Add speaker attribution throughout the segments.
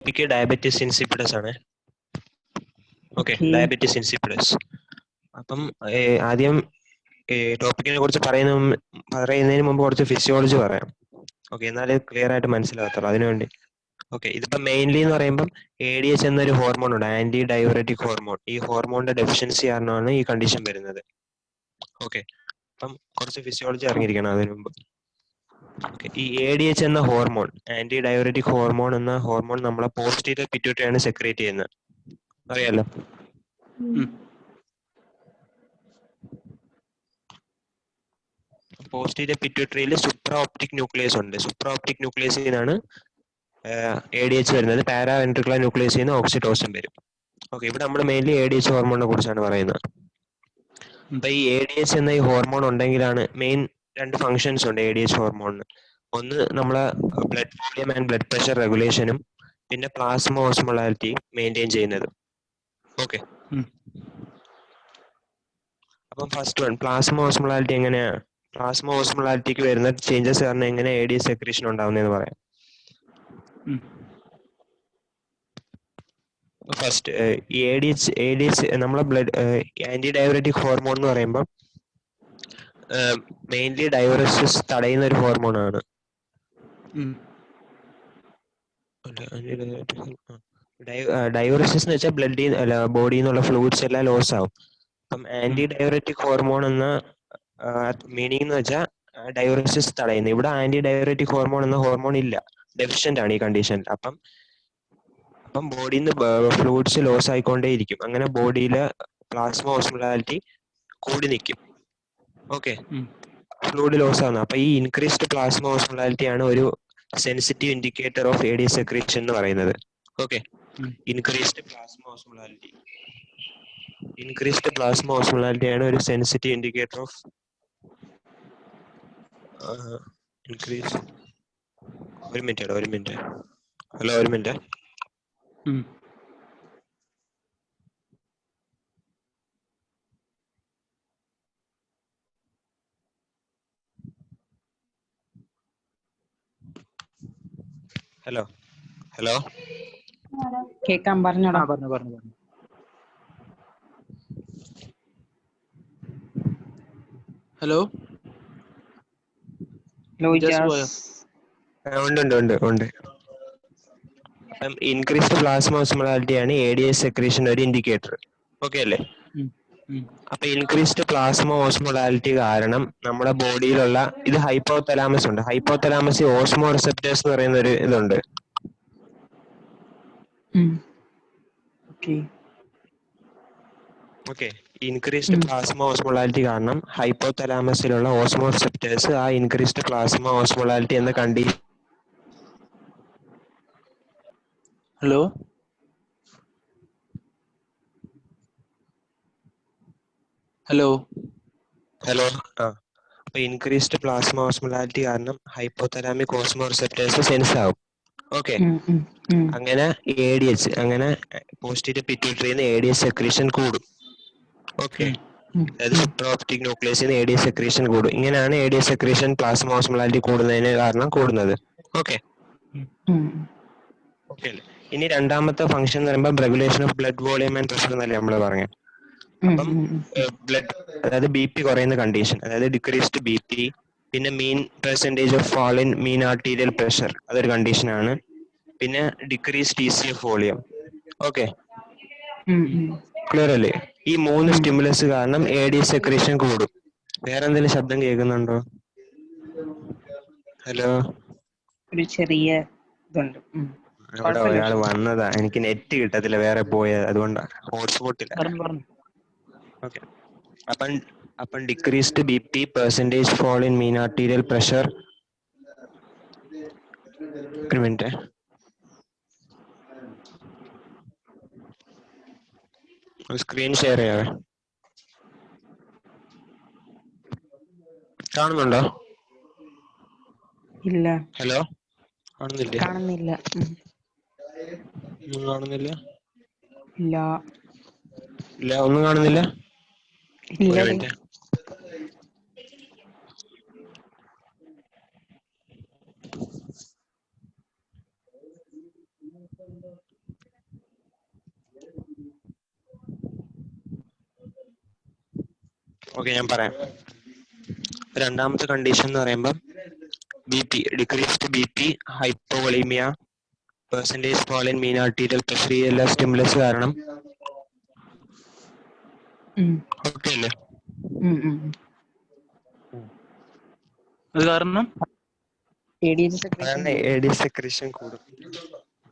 Speaker 1: Topic diabetes insipidus ആണ്. Okay,
Speaker 2: Okay.
Speaker 1: Diabetes insipidus. അപ്പം ആദ്യം ടോപ്പിക്കിനെ കുറിച്ച് പറയുന്നതിന് മുമ്പ് കുറച്ച് ഫിസിയോളജി പറയാം. ഓക്കെ, എന്നാലേ ക്ലിയർ ആയിട്ട് മനസ്സിലാകത്തുള്ളൂ. അതിനുവേണ്ടി ഓക്കെ, ഇതിപ്പോൾ മെയിൻലി എന്ന് പറയുമ്പം ADH എന്നൊരു ഹോർമോൺ ഉണ്ട്, ആന്റി ഡയബറ്റിക് ഹോർമോൺ. ഈ ഹോർമോണിന്റെ ഡെഫിഷ്യൻസി കാരണമാണ് ഈ കണ്ടീഷൻ വരുന്നത്. ഓക്കെ, അപ്പം കുറച്ച് ഫിസിയോളജി അറിഞ്ഞിരിക്കണം അതിനു മുമ്പ്. ഓക്കെ, ഈ ADH എന്ന ഹോർമോൺ, ആന്റി ഡയബറ്റിക് ഹോർമോൺ എന്ന ഹോർമോൺ നമ്മളെ പോസ്റ്റീരിയർ പിറ്റ്യൂട്ടറിയാണ് സെക്രീറ്റ് ചെയ്യുന്നത്. അറിയാലോ? പോസ്റ്റീരിയർ പിറ്റ്യൂട്ടറിയിൽ സൂപ്രാ ഓപ്റ്റിക് ന്യൂക്ലിയസ് ഉണ്ട്. സൂപ്രാ ഓപ്റ്റിക് ന്യൂക്ലിയസിൽ നിന്നാണ് ADH വരുന്നത്. പാരാ വെൻട്രിക്കുലർ ന്യൂക്ലിയസിൽ നിന്ന് ഓക്സിറ്റോസിൻ വരും. ഓക്കെ, ഇവിടെ നമ്മൾ മെയിൻലി ADH ഹോർമോണിനെ കുറിച്ചാണ് പറയുന്നത്. അപ്പൊ ഈ ADH എന്ന ഈ ഹോർമോൺ ഉണ്ടെങ്കിലാണ് മെയിൻ രണ്ട് ഫങ്ഷൻസ് ഉണ്ട് ADH ഹോർമോണിന്. ഒന്ന് നമ്മളെ blood volume and blood pressure റെഗുലേഷനും പിന്നെ പ്ലാസ്മ ഓസ്മോളാരിറ്റി മെയിൻറ്റെയിൻ ചെയ്യുന്നത്. ഓക്കെ, അപ്പം ഫസ്റ്റ് വൺ പ്ലാസ്മ ഓസ്മോളാരിറ്റി എങ്ങനെയാ, പ്ലാസ്മ ഓസ്മോളാരിറ്റിക്ക് വരുന്ന ചേഞ്ചസ് കാരണം എങ്ങനെ ADH സെക്രീഷൻ ഉണ്ടാവുന്നതെന്ന് പറയാം. ഫസ്റ്റ് ഈ ADH നമ്മളെ ബ്ലഡ് ആന്റി ഡയബറ്റിക് ഹോർമോൺ എന്ന് പറയുമ്പോൾ മെയിൻലി ഡയോറിസിസ് തടയുന്ന ഒരു ഹോർമോണാണ്. ഡയോറിസിസ് എന്ന് വെച്ചാൽ ബ്ലഡിൽ അല്ല ബോഡിയിൽ നിന്നുള്ള ഫ്ലൂയിഡ്സ് എല്ലാം ലോസ് ആവും. അപ്പം ആന്റി ഡയോറിറ്റിക് ഹോർമോൺ എന്ന മീനിങ് എന്ന് വെച്ചാൽ ഡയോറിസിസ് തടയുന്നത്. ഇവിടെ ആന്റി ഡയോറിറ്റിക് ഹോർമോൺ എന്ന ഹോർമോൺ ഇല്ല, ഡെഫിഷ്യന്റ് ആണ് ഈ കണ്ടീഷൻ. അപ്പം ബോഡിയിൽ നിന്ന് ഫ്ലൂയിഡ്സ് ലോസ് ആയിക്കൊണ്ടേയിരിക്കും. അങ്ങനെ ബോഡിയിലെ പ്ലാസ്മ ഓസ്മോളാരിറ്റി കൂടി നിൽക്കും. ഓക്കെ, ഫ്ലൂയിഡ് ലോസ് ആവുന്നത്. അപ്പൊ ഈ ഇൻക്രീസ്ഡ് പ്ലാസ്മ ഓസ്മോളാരിറ്റി ആണ് ഒരു sensitive indicator of ADH secretion എന്ന് പറയുന്നത്. ഓക്കെ, ഇൻക്രീസ്ഡ് പ്ലാസ്മ ഓസ്മോളാരിറ്റി ആണ് ഒരു സെൻസിറ്റീവ് ഇൻഡിക്കേറ്റർ ഓഫ് ഇൻക്രീസ്. ഒരു മിനിറ്റ്. ഹലോ, ഒരു മിനിറ്റ്. ഹലോ.
Speaker 2: കേക്കാൻ പറഞ്ഞോടാ.
Speaker 3: പറഞ്ഞു. ഹലോ,
Speaker 1: ഉണ്ട്. ഇൻക്രീസ്ഡ് പ്ലാസ്മ ഓസ്മോളാരിറ്റി ആണ് ADH സെക്രീഷൻ ഒരു ഇൻഡിക്കേറ്റർ. ഓക്കെ അല്ലേ? അപ്പൊ ഇൻക്രീസ്ഡ് പ്ലാസ്മ ഓസ്മോളാരിറ്റി കാരണം നമ്മുടെ ബോഡിയിലുള്ള ഇത് ഹൈപ്പോതലാമസ് ഉണ്ട്. ഹൈപ്പോതലാമസ് ഓസ്മോ റിസപ്റ്റേഴ്സ് എന്ന് പറയുന്ന ഒരു ഇതുണ്ട്. ഓക്കെ, ഇൻക്രീസ്ഡ് പ്ലാസ്മ ഓസ്മോളാരിറ്റി കാരണം ഹൈപ്പോതലാമസിലുള്ള ഓസ്മോ റിസപ്റ്റേഴ്സ് ആ ഇൻക്രീസ്ഡ് പ്ലാസ്മ ഓസ്മോളാരിറ്റി എന്ന കണ്ടീഷൻ.
Speaker 3: ഹലോ,
Speaker 1: അപ്പൊ ഇൻക്രീസ്ഡ് പ്ലാസ്മ ഓസ്മോളാരിറ്റി കാരണം ഹൈപ്പോതലാമിക് ഓസ്മോ റിസപ്റ്റേഴ്സ് സെൻസ് ആവും. ഓക്കെ, അങ്ങനെ ADH അങ്ങനെ പോസ്റ്റീരിയർ പിറ്റ്യൂട്ടറിയിൽ നിന്ന് ADH സെക്രീഷൻ കൂടും. ഓക്കെ, അതായത് സൂപ്രാഓപ്റ്റിക് ന്യൂക്ലിയസിൽ നിന്ന് ADH സെക്രീഷൻ കൂടും. ഇങ്ങനെയാണ് ADH സെക്രീഷൻ പ്ലാസ്മ ഓസ്മോളാരിറ്റി കൂടുന്നതിന് കാരണം കൂടുന്നത്. ഓക്കെ അല്ലേ? ഇനി രണ്ടാമത്തെ ഫംഗ്ഷൻ എന്ന് പറയുമ്പോൾ regulation of blood volume and pressure എന്നല്ലേ നമ്മൾ പറഞ്ഞത്. അപ്പം ബ്ലഡ് അതായത് BP കുറയുന്ന കണ്ടീഷൻ, അതായത് ഡിക്രീസ്ഡ് BP, പിന്നെ mean percentage of fall in mean arterial pressure, അതൊരു കണ്ടീഷനാണ്. പിന്നെ decreased TCF volume. Okay, clear അല്ലേ? ഈ മൂന്ന് സ്റ്റിമുലസ് കാരണം ADH സെക്രീഷൻ കൂടും. വേറെ എന്തെങ്കിലും ശബ്ദം കേൾക്കുന്നുണ്ടോ? ഹലോ,
Speaker 2: ഒരു ചെറിയ ഇതുണ്ട്.
Speaker 1: അവിടെ ഒരാൾ വന്നതാ, എനിക്ക് നെറ്റ് കിട്ടത്തില്ല, വേറെ പോയത്, അതുകൊണ്ടാണ്. ഹോട്ട്സ്പോട്ടില്ല. ഓക്കെ, അപ്പം decreased BP, percentage fall in mean arterial pressure. ഒരു മിനിറ്റ്. സ്ക്രീൻ ഷെയർ ചെയ്യാവേ. കാണുന്നുണ്ടോ?
Speaker 2: ഇല്ല.
Speaker 1: ഹലോ, കാണുന്നില്ല.
Speaker 2: കാണുന്നില്ല.
Speaker 1: ഒന്നും കാണുന്നില്ല. ഒരു മിനിറ്റ്. ഓക്കെ, ഞാൻ പറയാം. രണ്ടാമത്തെ കണ്ടീഷൻ എന്ന് പറയുമ്പോൾ B P decreased B P, hypovolaemia, percentage fall in mean arterial pressure, ഈ എല്ലാ സ്റ്റിമുലസ് കാരണം ഓക്കെ അല്ലേ?
Speaker 3: അത് കാരണം
Speaker 1: അതാണ് എ ഡി സെക്രീഷൻ കൂടും.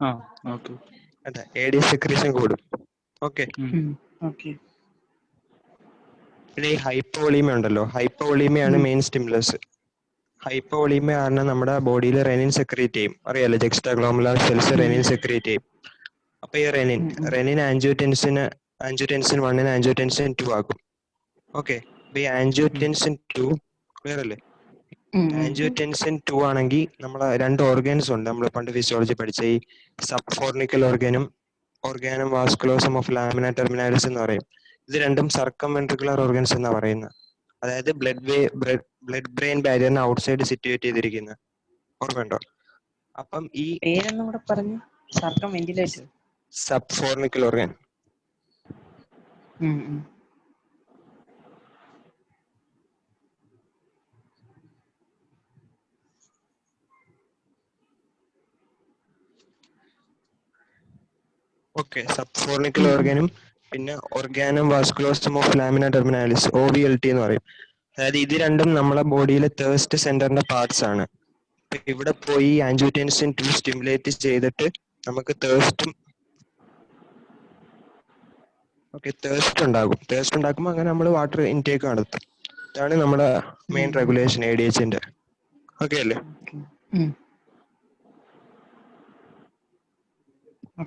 Speaker 3: ആ ഓക്കെ.
Speaker 1: അതെ, എ ഡി സെക്രീഷൻ കൂടും. ഓക്കെ. പിന്നെ ഈ ഹൈപ്പോവോളീമിയ ഉണ്ടല്ലോ, ഹൈപ്പോവോളീമിയാണ് മെയിൻ സ്റ്റിമുലസ്. ഹൈപ്പോവോളീമിയ കാരണം നമ്മുടെ ബോഡിയിൽ റെനിൻ സെക്രീറ്റ് ചെയ്യും. അറിയാലോ, എക്സ്ട്രാഗ്ലോമുലാർ സെൽസ് റെനിൻ സെക്രീറ്റ് ചെയ്യും. അപ്പൊ ഈ റെനിൻ ആൻജിയോടെൻസിൻ 1 ആൻജിയോടെൻസിൻ 2 ആക്കും. ഓക്കെ, അപ്പൊ ഈ ആൻജിയോടെൻസിൻ 2 ക്ലിയർ അല്ലേ? ആൻജിയോടെൻസിൻ 2 ആണെങ്കിൽ നമ്മളെ രണ്ട് ഓർഗൻസ് ഉണ്ട്, നമ്മൾ പണ്ട് ഫിസിയോളജി പഠിച്ച ഈ subfornical organum vasculosum of lamina terminalis എന്ന് പറയും. ഇത് രണ്ടും സർക്കംവെൻട്രിക്കുലർ ഓർഗൻസ് എന്നാ പറയുന്നത്. അതായത് ബ്ലഡ് ബ്രെയിൻ ബാരിയറിന് ഔട്ട്സൈഡ് സിറ്റുവേറ്റ് ചെയ്തിരിക്കുന്ന, ഓർമ്മയുണ്ടോ? അപ്പം ഈ
Speaker 2: പേരൊന്നും കൂടെ പറഞ്ഞു. Circum ventilator,
Speaker 1: subfornical organ. Okay, subfornical ഓർഗനും പിന്നെ organum vasculosum of lamina terminalis OVLT എന്ന് പറയും. അതായത് ഇത് രണ്ടും നമ്മളെ ബോഡിയിലെ തേഴ്സ്റ്റ് സെന്ററിന്റെ പാർട്സ് ആണ്. ഇവിടെ പോയി ആൻജിയോടെൻസിൻ 2 സ്റ്റിമുലേറ്റ് ചെയ്തിട്ട് നമുക്ക് തേഴ്സ്റ്റ് ഉണ്ടാകും. തേഴ്സ്റ്റ് ഉണ്ടാക്കുമ്പോൾ അങ്ങനെ നമ്മൾ വാട്ടർ ഇൻടേക്ക് നടത്തും. ഇതാണ് നമ്മുടെ മെയിൻ റെഗുലേഷൻ ADHന്റെ. ഓക്കെ അല്ലേ?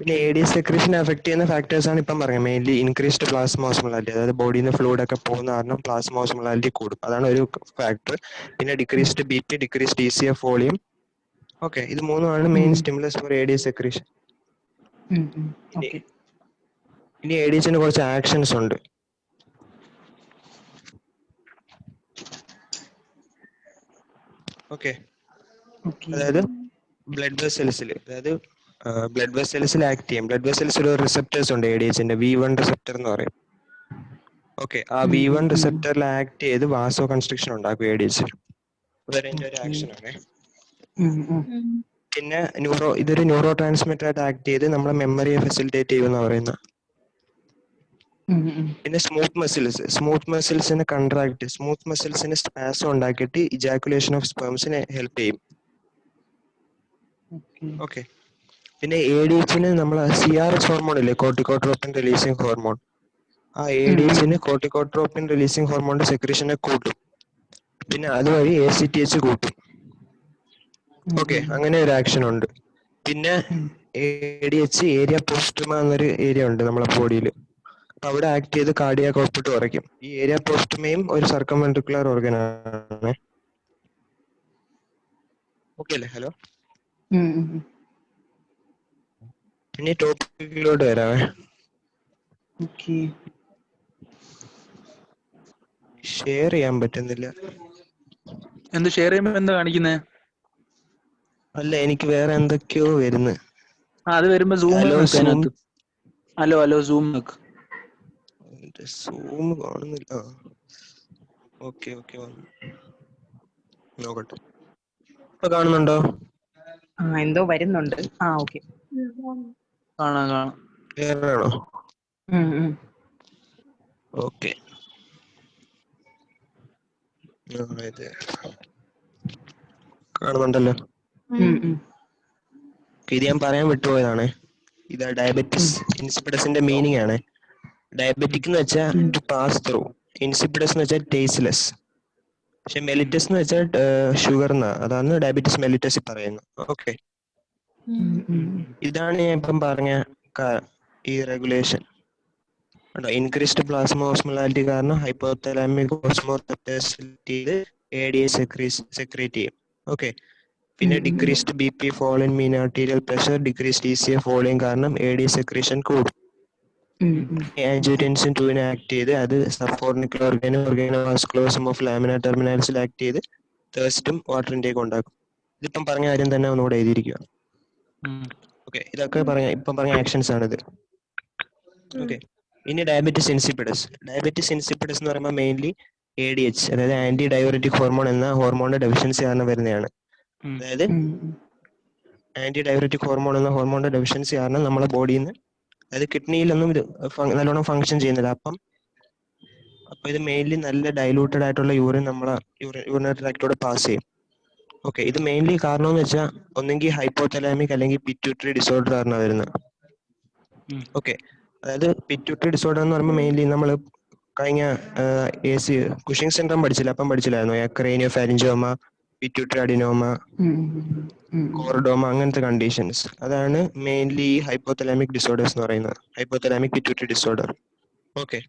Speaker 1: പിന്നെ എ ഡി സെക്രീഷനെ അഫക്ട് ചെയ്യുന്ന ഫാക്ടേഴ്സ് ആണ് ഇപ്പം പറഞ്ഞത്. മെയിൻലി ഇൻക്രീസ്ഡ് പ്ലാസ്മ ഓസ്മോളാലിറ്റി, അതായത് ബോഡിയിൽ നിന്ന് ഫ്ലൂയിഡ് ഒക്കെ പോകുന്ന കാരണം പ്ലാസ്മ ഓസ്മോളാലിറ്റി കൂടും. അതാണ് ഒരു ഫാക്ടർ. പിന്നെ decreased B P, decreased ECF volume. Okay, ഇത് മൂന്നുമാണ് main stimulus for A D secretion. ഇനി ADHന് കുറച്ച് ആക്ഷൻസ് ഉണ്ട്. ഓക്കെ, അതായത് ബ്ലഡ് വെസൽസിൽ ആക്ട് ചെയ്യും. ബ്ലഡ് വെസൽസിൽ ഒരു റിസപ്റ്റേഴ്സ് ഉണ്ട് ADHന്റെ, V1 റിസപ്റ്റർ എന്ന് പറയും. ഓക്കെ, ആ V1 റിസപ്റ്ററിൽ ആക്ട് ചെയ്ത് വാസോ കൺസ്ട്രിക്ഷൻ ഉണ്ടാക്കും ADH. അതൊരു ആക്ഷൻ ആണ്. പിന്നെ ഇതൊരു ന്യൂറോ ട്രാൻസ്മിറ്റർ ആയിട്ട് ആക്ട് ചെയ്ത് നമ്മളെ മെമ്മറിയെ ഫെസിലിറ്റേറ്റ് ചെയ്യുമെന്ന് പറയുന്നത്. പിന്നെ സ്മൂത്ത് മസിൽസിനെ സ്മൂത്ത് മസിൽസിന് സ്പാസം ഉണ്ടാക്കിയിട്ട് ഇജാക്കുലേഷൻ ഓഫ് സ്പെർംസിനെ ഹെൽപ്പ് ചെയ്യും. ഓക്കെ, പിന്നെ ADHന് നമ്മൾ CRS ഹോർമോൺ ഇല്ലേ, കോർട്ടിക്കോട്രോപ്പിൻ റിലീസിങ് ഹോർമോൺ, ആ ADHന് കോർട്ടിക്കോട്രോപ്പിൻ റിലീസിങ് ഹോർമോണിന്റെ സെക്രീഷനെ കൂട്ടും. പിന്നെ അതുവഴി ACTH കൂട്ടും. ഓക്കെ, അങ്ങനെ ഒരു ആക്ഷൻ ഉണ്ട്. പിന്നെ ADH ഏരിയ പോസ്റ്റുമ എന്നൊരു ഏരിയ ഉണ്ട് നമ്മളെ ബോഡിയിൽ. അവിടെ ആക്ട് ചെയ്ത് കാർഡിയാക് ഔട്ട്പുട്ട് കുറയ്ക്കും. ഈ ഏരിയ പോസ്റ്റുമയും ഒരു സർക്കംവെൻട്രിക്കുലർ ഓർഗൻ ആണ്. ഓക്കെ അല്ലേ? ഹലോ, ഇനി ടോപ്പിക്കിലോട്ട് വരാവേ. ഷെയർ ചെയ്യാൻ പറ്റുന്നില്ല.
Speaker 3: എന്ത് ഷെയർ ചെയ്യുമ്പോ എന്താ കാണിക്കുന്നേ?
Speaker 1: അല്ല, എനിക്ക് വേറെ എന്തൊക്കെയോ വരുന്നു.
Speaker 3: അത് വരുമ്പോ സൂം അതിനകത്ത്. ഹലോ സൂം നോക്ക്.
Speaker 1: സൂം കാണുന്നില്ല. ഓക്കെ നോക്കട്ടെ. ഇപ്പൊ കാണുന്നുണ്ടോ?
Speaker 2: എന്തോ വരുന്നുണ്ട്. ഓക്കെ,
Speaker 3: കാണാം.
Speaker 1: ക്ലിയറാണോ? ഓക്കെ, ഇത് കാണുന്നുണ്ടല്ലോ. ഇത് ഞാൻ പറയാൻ വിട്ടുപോയതാണ്. ഇത് ഡയബറ്റിസ് ഇൻസിപ്പിഡസിന്റെ മീനിങ് ആണ്. ഡയബറ്റിക് എന്ന് വെച്ചാൽ ടു പാസ് ത്രൂ, ഇൻസിപ്പിഡസ് എന്ന് വെച്ചാൽ ടേസ്റ്റ്ലെസ്. പക്ഷെ മെലിറ്റസ് എന്ന് വെച്ചാൽ ഷുഗർ എന്നാ, അതാണ് ഡയബറ്റിസ് മെലിറ്റസ് പറയുന്നത്. ഓക്കെ, ഇതാണ് ഞാൻ ഇപ്പം പറഞ്ഞ ഈ റെഗുലേഷൻ. ഇൻക്രീസ്ഡ് പ്ലാസ്മ ഓസ്മോളാലിറ്റി കാരണം ഹൈപ്പോതലാമിക് ഓസ്മോറെപ്റ്റേഴ്സിൽ ADH സെക്രീറ്റ് ചെയ്യും. ഓക്കെ, പിന്നെ decreased BP, fall in mean arterial pressure, decreased ECF volume കാരണം ADH സെക്രീഷൻ കൂടും. ആൻജിയോടെൻസിൻ 2 ആക്ട് ചെയ്ത് അത് സബ്ഫോർണിക്കൽ ഓർഗാനോവാസ്കുലോസം ഓഫ് ലാമിന ടെർമിനാലിസിൽ ആക്ട് ചെയ്ത് തേഴ്സ്റ്റും വാട്ടർ ഇൻടേക്കും ഉണ്ടാക്കും. ഇതിപ്പം പറഞ്ഞ കാര്യം തന്നെ ഒന്നുകൂടെ എഴുതിയിരിക്കുക. ഓക്കെ, ഇതൊക്കെ ഇപ്പം പറഞ്ഞ ആക്ഷൻസ് ആണിത്. ഓക്കെ, ഇനി ഡയബറ്റിസ് ഇൻസിപ്പിഡസ് എന്ന് പറയുമ്പോൾ മെയിൻലി ADH, അതായത് ആന്റി ഡയോറിറ്റിക് ഹോർമോൺ എന്ന ഹോർമോണിന്റെ ഡെഫിഷ്യൻസി കാരണം വരുന്നതാണ്. അതായത് ആന്റി ഡയോറിറ്റിക് ഹോർമോൺ എന്ന ഹോർമോണിന്റെ ഡെഫിഷ്യൻസി കാരണം നമ്മളെ ബോഡിയിൽ നിന്ന്, അതായത് കിഡ്നിയിലൊന്നും ഇത് നല്ലോണം ഫങ്ഷൻ ചെയ്യുന്നില്ല. അപ്പം ഇത് മെയിൻലി നല്ല ഡൈലൂട്ടഡ് ആയിട്ടുള്ള യൂറിൻ നമ്മളെ യൂറിനറി ട്രാക്റ്റിലൂടെ പാസ് ചെയ്യും. ഓക്കെ, ഇത് മെയിൻലി കാരണം എന്ന് വെച്ചാൽ ഒന്നെങ്കിൽ ഹൈപ്പോതലാമിക് അല്ലെങ്കിൽ പിറ്റ്യൂട്ടറി ഡിസോർഡർ ആണ് വരുന്നത്. ഓക്കെ, അതായത് പിറ്റ്യൂട്ടറി ഡിസോർഡർ എന്ന് പറയുമ്പോൾ മെയിൻലി നമ്മൾ കഴിഞ്ഞ കുഷിംഗ് സിൻഡ്രോം പഠിച്ചില്ലായിരുന്നു? Craniopharyngioma, pituitary adenoma, chordoma, അങ്ങനത്തെ കണ്ടീഷൻസ്. അതാണ് മെയിൻലി ഈ ഹൈപ്പോതലാമിക് ഡിസോർഡേഴ്സ് എന്ന് പറയുന്നത്, ഹൈപ്പോതലാമിക് പിറ്റ്യൂട്ടറി ഡിസോർഡർ. ഓക്കെ,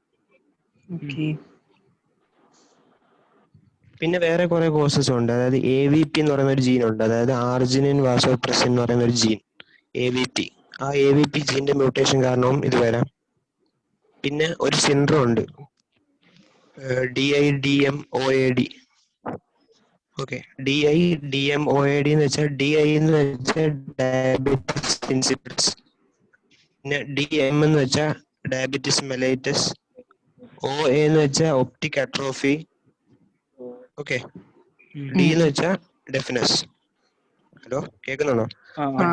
Speaker 1: പിന്നെ വേറെ കുറെ കോസസ് ഉണ്ട്. അതായത് AVP എന്ന് പറയുന്ന ഒരു ജീൻ ഉണ്ട്, അതായത് ആർജിനിൻ വാസോപ്രസിൻ എന്ന് പറയുന്ന ഒരു ജീൻ, AVP. ആ AVP ജീന്റെ മ്യൂട്ടേഷൻ കാരണവും ഇത് വരാം. പിന്നെ ഒരു സിൻഡ്രോം ഉണ്ട്, DIDMOAD. ഓക്കെ, DIDMOAD എന്ന് വെച്ചാൽ DI എന്ന് വെച്ചാൽ ഡയബറ്റിസ് ഇൻസിപ്പിഡസ്, പിന്നെ DM എന്ന് വെച്ചാൽ ഡയബറ്റിസ് മെലൈറ്റസ്, OA എന്ന് വെച്ചാൽ ഒപ്റ്റിക് അട്രോഫി. ഓക്കെ, D എന്ന് വെച്ചാൽ ഡെഫിനസ്. ഹലോ, കേൾക്കുന്നുണ്ടോ?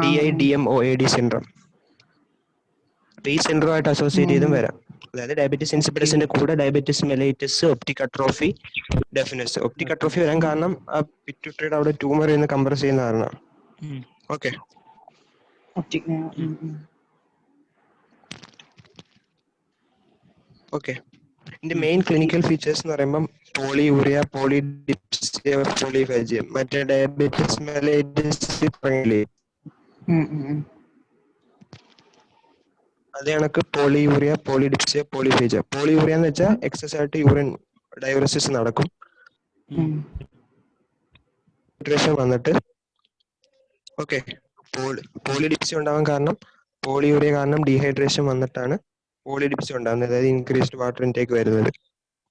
Speaker 1: DIDMOAD syndrome. അപ്പൊ ഈ സിൻഡ്രോം ആയിട്ട് അസോസിയേറ്റ് ചെയ്തും വരാം. അതായത് ഡയബറ്റിസ് ഇൻസിപ്പിഡസിന്റെ കൂടെ diabetes mellitus, optic atrophy, deafness. Optic atrophy വരാൻ കാരണം ആ പിറ്റ്യൂട്ടറിയുടെ അവിടെ ട്യൂമർ എന്ന് കംപ്രസ് ചെയ്യുന്ന കാരണം. Okay, okay. ഇതിന്റെ മെയിൻ ക്ലിനിക്കൽ ഫീച്ചേഴ്സ് എന്ന് പറയുമ്പോൾ പോളിയൂറിയ, പോളിഡിപ്സിയ, പോളിഫേജിയ, മറ്റേ ഡയബറ്റിസ് മെലൈറ്റസ് പറയില്ലേ, അത് കണക്ക് പോളിയൂറിയ, പോളിഡിപ്സിയ, പോളിഫേജിയ. പോളിയൂറിയ എന്ന് വെച്ചാൽ എക്സസ് ആയിട്ട് യൂറിൻ ഡയോറിസിസ് നടക്കും, ഡീഹൈഡ്രേഷൻ വന്നിട്ട്. ഓക്കെ, പോളിഡിപ്സിയ ഉണ്ടാവാൻ കാരണം പോളിയൂറിയ കാരണം ഡീഹൈഡ്രേഷൻ വന്നിട്ടാണ് പോളിഡിപ്സിയ ഉണ്ടാകുന്നത്, അതായത് ഇൻക്രീസ്ഡ് വാട്ടർ ഇൻടേക്ക് വരുന്നത്.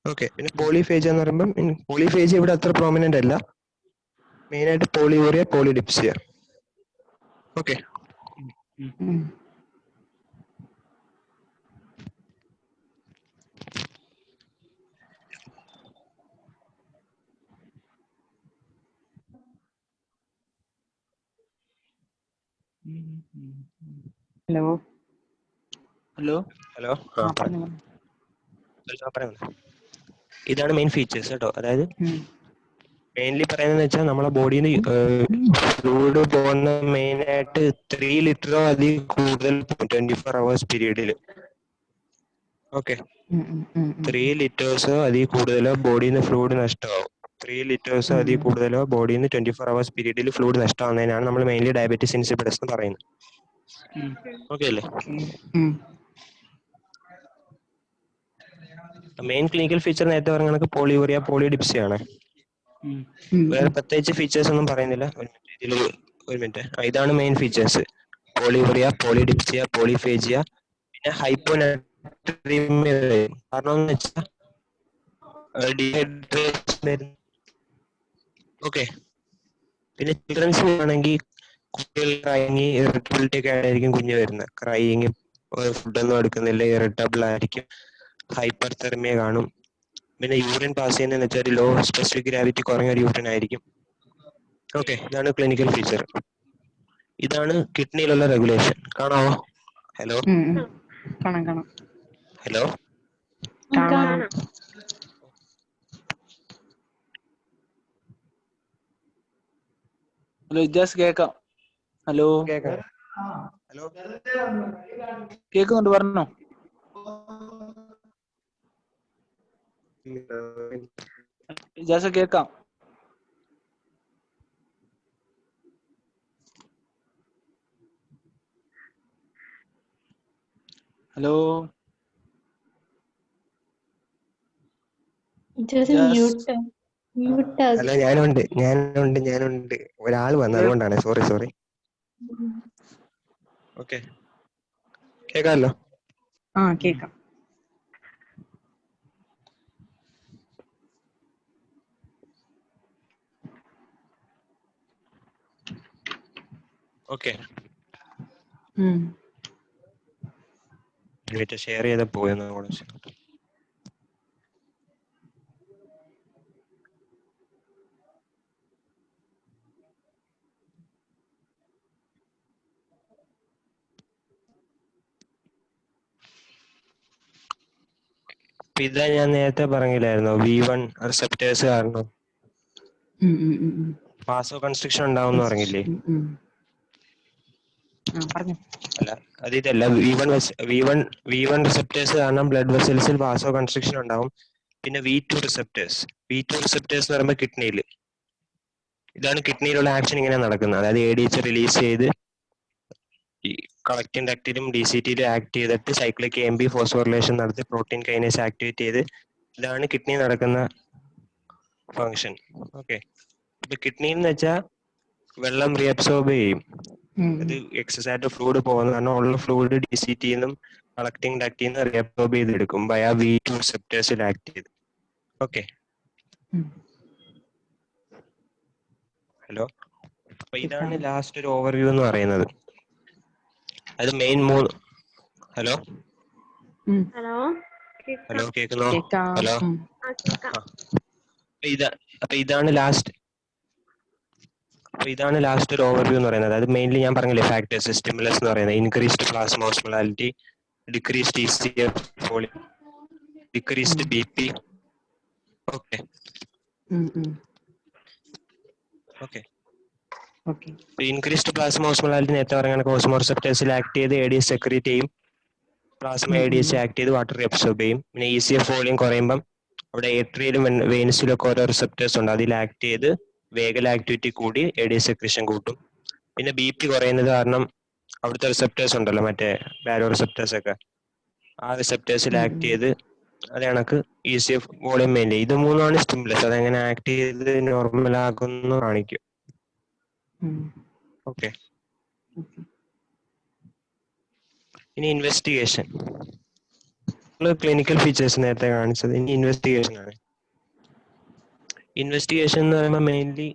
Speaker 1: ഓക്കെ, പിന്നെ പോളിഫേജിയ എന്ന് പറയുമ്പോൾ പോളിഫേജിയ ഇവിടെ അത്ര പ്രോമിനന്റ് അല്ല, മെയിൻ ആയിട്ട് polyurea, polydipsia. Okay,
Speaker 2: hello
Speaker 3: hello
Speaker 1: hello, ഇതാണ് മെയിൻ ഫീച്ചേഴ്സ് കേട്ടോ. അതായത് മെയിൻലി പറയുന്നത് വെച്ചാൽ നമ്മളെ ബോഡിയിൽ ഫ്ലൂയിഡ് പോകുന്ന മെയിൻ ആയിട്ട് 3 ലിറ്ററോ അതിൽ കൂടുതൽ 24 hours പീരീഡിൽ. ഓക്കെ, 3 ലിറ്റേഴ്സോ അതിൽ കൂടുതലോ ബോഡിയിൽ നിന്ന് ഫ്ലൂയിഡ് നഷ്ടമാവും. 3 ലിറ്റേഴ്സോ അതിൽ കൂടുതലോ ബോഡിയിൽ നിന്ന് 24 hours പീരീഡിൽ ഫ്ലൂയിഡ് നഷ്ടമാവുന്നതിനാണ് നമ്മൾ മെയിൻലി ഡയബറ്റിസ് ഇൻസിപ്പിഡസ് എന്ന് പറയുന്നത്. ഓക്കെ അല്ലേ? മെയിൻ ക്ലിനിക്കൽ ഫീച്ചർ നേരത്തെ പറഞ്ഞ കണക്ക് പോളിയൂറിയ, പോളിഡിപ്സിയ ആണ്. വേറെ പ്രത്യേകിച്ച് ഫീച്ചേഴ്സ് ഒന്നും പറയുന്നില്ല. ഒരു മിനിറ്റ്, ഇതാണ് മെയിൻ ഫീച്ചേഴ്സ്: പോളിയൂറിയ, പോളിഡിപ്സിയ, പോളിഫേജിയ, പിന്നെ ഹൈപ്പോനാട്രീമിയ. കാരണം എന്ന് വെച്ചാൽ ഡീഹൈഡ്രേഷൻ. ഓക്കെ, പിന്നെ ചിൽഡ്രൻസ് ആണെങ്കിൽ കുട്ടികൾ ക്രൈയിങ്, ഇറിറ്റബിലിറ്റി ഒക്കെ ആയിരിക്കും കുഞ്ഞ് വരുന്നത്. ക്രൈയിങ്, ഫുഡൊന്നും എടുക്കുന്നില്ല, ഇറിറ്റബിൾ ആയിരിക്കും, ഹൈപ്പർ തെർമിയ കാണും. പിന്നെ യൂറിൻ പാസ് ചെയ്യുന്നതെന്ന് വെച്ചാൽ ലോ സ്പെസിഫിക് ഗ്രാവിറ്റി കുറഞ്ഞ ഒരു യൂറിൻ ആയിരിക്കും. ഓക്കെ, ഇതാണ് ക്ലിനിക്കൽ ഫീച്ചർ. ഇതാണ് കിഡ്നിയിലുള്ള റെഗുലേഷൻ. കാണാമോ? ഹലോ,
Speaker 2: കാണാം.
Speaker 1: ഹലോ,
Speaker 3: ഹലോ ഇജാസ് കേക്കാം. ഹലോ,
Speaker 1: ഹലോ,
Speaker 3: കേക്കുന്നുണ്ട്, പറഞ്ഞോ. ഇജാസ് കേക്കാം. ഹലോ,
Speaker 1: ഹലോ, ഞാനുണ്ട്. ഒരാൾ വന്നു, അതുകൊണ്ടാണ്. സോറി. ഓക്കെ, കേക്കാമല്ലോ?
Speaker 2: കേക്കാം.
Speaker 1: ഓക്കെ, ഷെയർ ചെയ്ത പോയെന്ന്. അപ്പൊ ഇതാ ഞാൻ നേരത്തെ പറഞ്ഞില്ലായിരുന്നോ, V1 റിസപ്റ്റേഴ്സ് കാരണം വാസോ കൺസ്ട്രക്ഷൻ ഉണ്ടാവും എന്ന് പറഞ്ഞില്ലേ?
Speaker 2: പറഞ്ഞു.
Speaker 1: അല്ല, അത് ഇതല്ല. V1 റിസപ്റ്റേഴ്സ് കാരണം ബ്ലഡ് വെസൽസിൽ വാസോ കൺസ്ട്രക്ഷൻ ഉണ്ടാവും. പിന്നെ V2 റിസപ്റ്റേഴ്സ് എന്ന് പറയുമ്പോൾ കിഡ്നിയിൽ, ഇതാണ് കിഡ്നിയിലുള്ള ആക്ഷൻ ഇങ്ങനെ നടക്കുന്നത്. അതായത് ADH റിലീസ് ചെയ്ത് ഈ കളക്റ്റിംഗ് ഡക്റ്റിലും DCTയിലും ആക്ട് ചെയ്തിട്ട് സൈക്ലിക് AMP ഫോസ്ഫോറിലേഷൻ നടത്തി പ്രോട്ടീൻ കൈനേസ് ആക്ടിവേറ്റ് ചെയ്ത്, ഇതാണ് കിഡ്നി നടക്കുന്ന ഫങ്ഷൻ. ഓക്കെ. ഇപ്പൊ കിഡ്നി എന്ന് വെച്ചാൽ വെള്ളം റീഅബ്സോർബ് ചെയ്യും. അത് എക്സസ് ആയിട്ട് ഫ്ലൂയിഡ് പോകുന്ന കാരണം ഉള്ള ഫ്ലൂയിഡ് DCTന്നും കളക്റ്റിംഗ് ഡക്റ്റിന്ന് റീഅബ്സോർബ് ചെയ്തെടുക്കും ബൈ V2 റിസപ്റ്റേഴ്സിൽ ആക്ട് ചെയ്ത്. ഓക്കെ. ഹലോ. അപ്പൊ ഇതാണ് ലാസ്റ്റ് ഒരു ഓവർവ്യൂ എന്ന് പറയുന്നത്. അത് മെയിൻ മൂന്ന്. ഹലോ ഹലോ കേൾക്കുന്നോ? ഹലോ. അപ്പൊ ഇതാണ് ലാസ്റ്റ് ഒരു ഓവർവ്യൂ എന്ന് പറയുന്നത്. അത് മെയിൻലി ഞാൻ പറഞ്ഞില്ലേ ഫാക്ടേഴ്സ്, സ്റ്റിമുലസ് എന്ന് പറയുന്നത് increased plasma osmolality, decreased ECF volume, decreased BP. Okay. Increased plasma osmolality നേരത്തെ പറയുകയാണെങ്കിൽ ഓസ്മോ റിസപ്റ്റേഴ്സിൽ ആക്ട് ചെയ്ത് ADH സെക്രീറ്റ് ചെയ്യും. പ്ലാസ്മ ADH ആക്ട് ചെയ്ത് വാട്ടർ അബ്സോർബ് ചെയ്യും. പിന്നെ ECF വോളിയം കുറയുമ്പം അവിടെ ഏട്രിയയിലും വെയിൻസിലും ഒക്കെ ഓരോ റിസപ്റ്റേഴ്സ് ഉണ്ട്, അതിൽ ആക്ട് ചെയ്ത് വേഗൽ ആക്ടിവിറ്റി കൂടി ADH സെക്രീഷൻ കൂട്ടും. പിന്നെ BP കുറയുന്നത് കാരണം അവിടുത്തെ റിസപ്റ്റേഴ്സ് ഉണ്ടല്ലോ, മറ്റേ ബാരോ റിസപ്റ്റേഴ്സ് ഒക്കെ, ആ റിസപ്റ്റേഴ്സിൽ ആക്ട് ചെയ്ത് അത് കണക്ക് ECF വോളിയം മെയിൻറ്റെയിൻ. ഇത് മൂന്നാണ് സ്റ്റിമുലസ്. അതെങ്ങനെ ആക്ട് ചെയ്ത് നോർമൽ ആക്കുന്നു കാണിക്കും. ഓക്കെ. ഇനി ഇൻവെസ്റ്റിഗേഷൻ. ക്ലിനിക്കൽ ഫീച്ചേഴ്സ് നേരത്തെ കാണിച്ചത്. ഇനി ഇൻവെസ്റ്റിഗേഷൻ ആണ്. ഇൻവെസ്റ്റിഗേഷൻ എന്ന് പറയുമ്പോൾ മെയിൻലി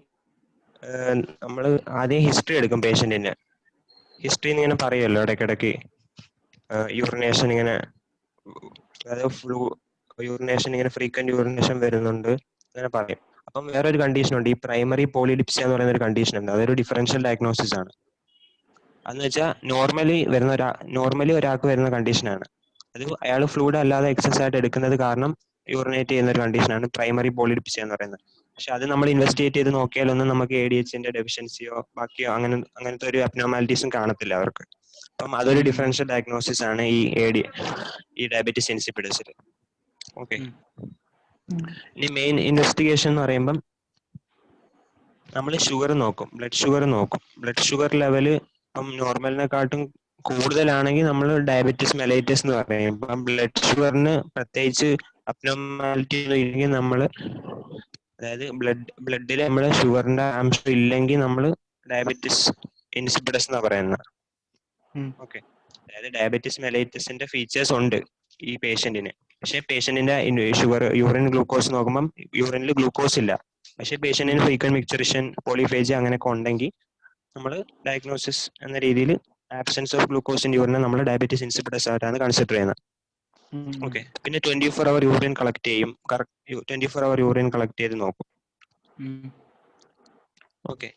Speaker 1: നമ്മൾ ആദ്യം ഹിസ്റ്ററി എടുക്കും പേഷ്യൻറ്റിൻ്റെ. ഹിസ്റ്ററി ഇങ്ങനെ പറയുമല്ലോ ഇടയ്ക്കിടയ്ക്ക്, യൂറിനേഷൻ ഇങ്ങനെ, അതായത് യൂറിനേഷൻ ഇങ്ങനെ ഫ്രീക്വന്റ് യൂറിനേഷൻ വരുന്നുണ്ട് അങ്ങനെ പറയും. അപ്പം വേറൊരു കണ്ടീഷൻ ഉണ്ട്, ഈ പ്രൈമറി പോളിഡിപ്സിയ എന്ന് പറയുന്ന ഒരു കണ്ടീഷൻ ഉണ്ട്. അതൊരു ഡിഫറൻഷ്യൽ ഡയഗ്നോസിസ് ആണ്. അതെന്ന് വെച്ചാൽ നോർമലി ഒരാൾക്ക് വരുന്ന കണ്ടീഷനാണ്. അത് അയാൾ ഫ്ലൂയിഡ് അല്ലാതെ എക്സസ് ആയിട്ട് എടുക്കുന്നത് കാരണം യൂറിനേറ്റ് ചെയ്യുന്ന ഒരു കണ്ടീഷനാണ് പ്രൈമറി പോളിഡിപ്സിയ എന്ന് പറയുന്നത്. പക്ഷെ അത് നമ്മൾ ഇൻവെസ്റ്റിഗേറ്റ് ചെയ്ത് നോക്കിയാലൊന്നും നമുക്ക് ADHന്റെ ഡെഫിഷ്യൻസിയോ ബാക്കിയോ അങ്ങനത്തെ ഒരു അബ്നോർമാലിറ്റീസും കാണത്തില്ല അവർക്ക്. അപ്പം അതൊരു ഡിഫറൻഷ്യൽ ഡയഗ്നോസിസ് ആണ് ഈ ഡയബറ്റിസ് ഇൻസിപ്പിഡസിൽ. ഓക്കെ. ഇനി മെയിൻ ഇൻവെസ്റ്റിഗേഷൻ എന്ന് പറയുമ്പം നമ്മൾ ഷുഗർ നോക്കും, ബ്ലഡ് ഷുഗർ ലെവല് ഇപ്പം നോർമലിനെക്കാട്ടും കൂടുതലാണെങ്കിൽ നമ്മൾ ഡയബറ്റിസ് മെലൈറ്റസ് എന്ന് പറയും. ഇപ്പം ബ്ലഡ് ഷുഗറിന് പ്രത്യേകിച്ച് അബ്നോർമാലിറ്റി ഇല്ലെങ്കിൽ നമ്മൾ, അതായത് ബ്ലഡിൽ നമ്മുടെ ഷുഗറിന്റെ അംശം ഇല്ലെങ്കിൽ നമ്മൾ ഡയബറ്റിസ് ഇൻസിപ്പിഡസ് എന്നാണ് പറയുന്നത്. ഓക്കെ. അതായത് ഡയബറ്റിസ് മെലൈറ്റസിന്റെ ഫീച്ചേഴ്സ് ഉണ്ട് ഈ പേഷ്യന്റിന്. പക്ഷെ പേഷ്യന്റിന്റെ ഷുഗർ യൂറിൻ ഗ്ലൂക്കോസ് നോക്കുമ്പോൾ യൂറിനിൽ ഗ്ലൂക്കോസ് ഇല്ല. പക്ഷെ പേഷ്യന്റിന് ഫ്രീക്വന്റ് മിക്ചറേഷൻ, പോളിഫേജി അങ്ങനെയൊക്കെ ഉണ്ടെങ്കിൽ നമ്മൾ ഡയഗ്നോസിസ് എന്ന രീതിയിൽ ആബ്സെൻസ് ഓഫ് ഗ്ലൂക്കോസ് ഇൻ യൂറിനെ നമ്മൾ ഡയബറ്റിസ് ഇൻസിപ്പിഡസ് ആയിട്ടാണ് കൺസിഡർ ചെയ്യുന്നത്. ഓക്കെ. പിന്നെ 24 hour യൂറിൻ കളക്ട് ചെയ്യും. 24 hour യൂറിൻ കളക്ട് ചെയ്ത് നോക്കും. ഓക്കെ.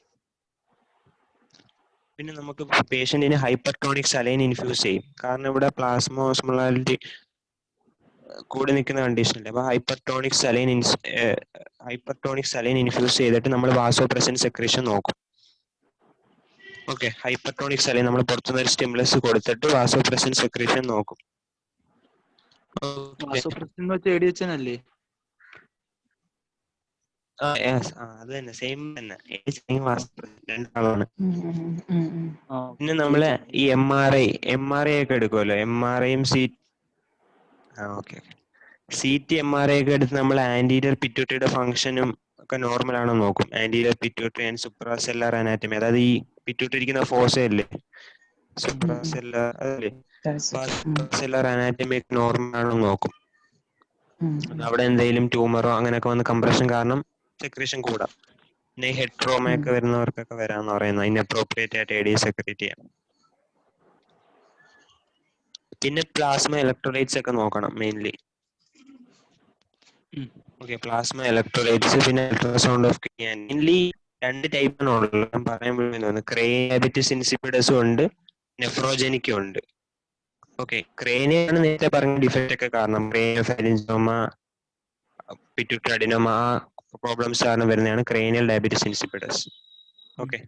Speaker 1: പിന്നെ നമുക്ക് പേഷ്യന്റിന് ഹൈപ്പർടോണിക് സലൈൻ ഇൻഫ്യൂസ് ചെയ്യും. കാരണം ഇവിടെ പ്ലാസ്മ ഓസ്മോളാലിറ്റി കൂടി നിൽക്കുന്ന കണ്ടീഷനല്ലേ. അപ്പോൾ ഹൈപ്പർടോണിക് സലൈൻ ഇൻഫ്യൂസ് ചെയ്തിട്ട് നമ്മൾ വാസോപ്രസൻ സെക്രീഷൻ നോക്കും. ഓക്കെ. ഹൈപ്പർടോണിക് സലൈൻ നമ്മൾ പുറത്തുനിന്ന് ഒരു സ്റ്റിമുലസ് കൊടുത്തിട്ട് വാസോപ്രസൻ സെക്രീഷൻ നോക്കും.
Speaker 3: അല്ലേ?
Speaker 1: അത് തന്നെ, സെയിം തന്നെ, രണ്ടാളാണ്. പിന്നെ നമ്മള് ഈ MRI ഒക്കെ എടുക്കുമല്ലോ, MRIയും CT MRI ഒക്കെ എടുത്ത് നമ്മൾ ആന്റീരിയർ പിറ്റ്യൂട്ടറിയുടെ ഫംഗ്ഷനും ഒക്കെ നോർമൽ ആണോ നോക്കും. ആന്റീരിയർ പിറ്റ്യൂട്ടറി ആൻഡ് സുപ്രാസെല്ലാർ അനാറ്റമി, അതായത് ഈ പിറ്റ്യൂട്ടറി ഇരിക്കുന്ന ഫോസയല്ലേ, സുപ്രാസെല്ലാർ അനാറ്റമി നോർമൽ ആണോ നോക്കും. അവിടെ എന്തെങ്കിലും ട്യൂമറോ അങ്ങനെയൊക്കെ വന്ന് കംപ്രഷൻ കാരണം സെക്രീഷൻ കൂടാം. പിന്നെ ഹെഡ് ട്രോമ ഒക്കെ വരുന്നവർക്കൊക്കെ വരാന്ന് പറയുന്നത് ഇൻഅപ്രോപ്രിയേറ്റ് ആയിട്ട് ADH സെക്രീറ്റ് ചെയ്യാം. പിന്നെ പ്ലാസ്മ ഇലക്ട്രോലൈറ്റ്സ് ഒക്കെ നോക്കണം മെയിൻലി. ഓക്കെ. പ്ലാസ്മ ഇലക്ട്രോലൈറ്റ്സ്, പിന്നെ അൾട്രാസൗണ്ട് ഓഫ് കിഡ്നി. മെയിൻലി 2 ടൈപ്പാണ് ഉള്ളത്. ഞാൻ പറയാൻ വേണ്ടി, ഡയബറ്റിസ് ഇൻസിപ്പിഡസും ഉണ്ട്, നെഫ്രോജനിക്കും ഉണ്ട്. ഓക്കെ, ക്രേനിയാണ് നേരത്തെ പറഞ്ഞ ഡിഫക്റ്റ് ഒക്കെ കാരണം ക്രേനിയോഫാരിൻജിയോമ, പിറ്റ്യൂട്ടറി അഡിനോമ, ആ പ്രോബ്ലംസ് കാരണം വരുന്നതാണ് cranial diabetes insipidus. Okay,